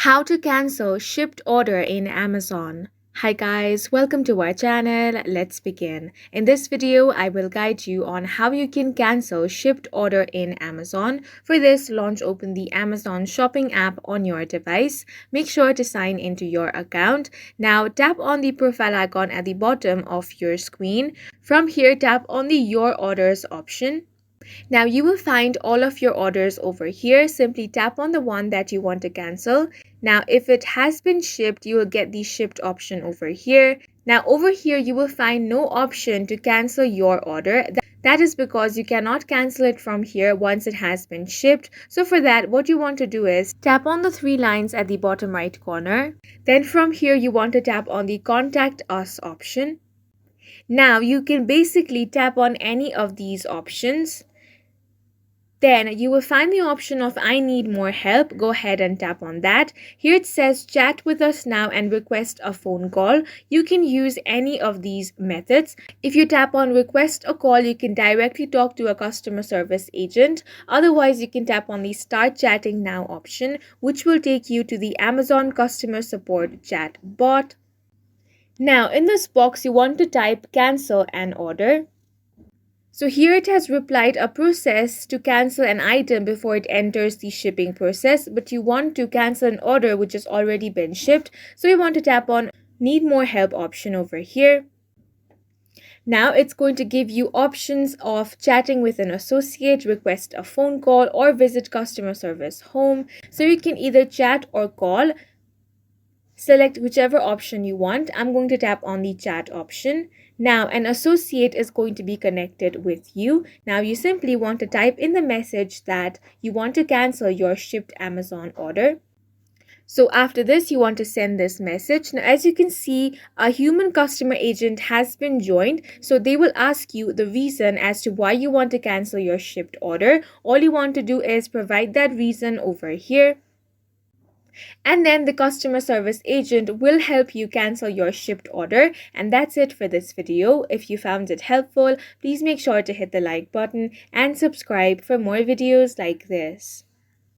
How to cancel shipped order in Amazon. Hi guys, welcome to our channel. Let's begin. In this video, I will guide you on how you can cancel shipped order in Amazon. For this, open the Amazon shopping app on your device. Make sure to sign into your account. Now tap on the profile icon at the bottom of your screen. From here, tap on the Your Orders option. Now you will find all of your orders over here. Simply tap on the one that you want to cancel. Now if it has been shipped, you will get the shipped option over here. Now over here you will find no option to cancel your order. That is because you cannot cancel it from here once it has been shipped. So for that, what you want to do is tap on the three lines at the bottom right corner. Then from here you want to tap on the Contact Us option. Now you can basically tap on any of these options. Then you will find the option of I need more help. Go ahead and tap on that. Here it says chat with us now and request a phone call. You can use any of these methods. If you tap on request a call, you can directly talk to a customer service agent. Otherwise, you can tap on the start chatting now option, which will take you to the Amazon customer support chat bot. Now in this box, you want to type cancel an order. So here it has replied a process to cancel an item before it enters the shipping process, but you want to cancel an order which has already been shipped. So you want to tap on need more help option over here. Now it's going to give you options of chatting with an associate, request a phone call, or visit customer service home. So you can either chat or call. Select whichever option you want. I'm going to tap on the chat option. Now an associate is going to be connected with you. Now you simply want to type in the message that you want to cancel your shipped Amazon order. So after this, you want to send this message. Now as you can see, a human customer agent has been joined. So they will ask you the reason as to why you want to cancel your shipped order. All you want to do is provide that reason over here. And then the customer service agent will help you cancel your shipped order. And that's it for this video. If you found it helpful, please make sure to hit the like button and subscribe for more videos like this.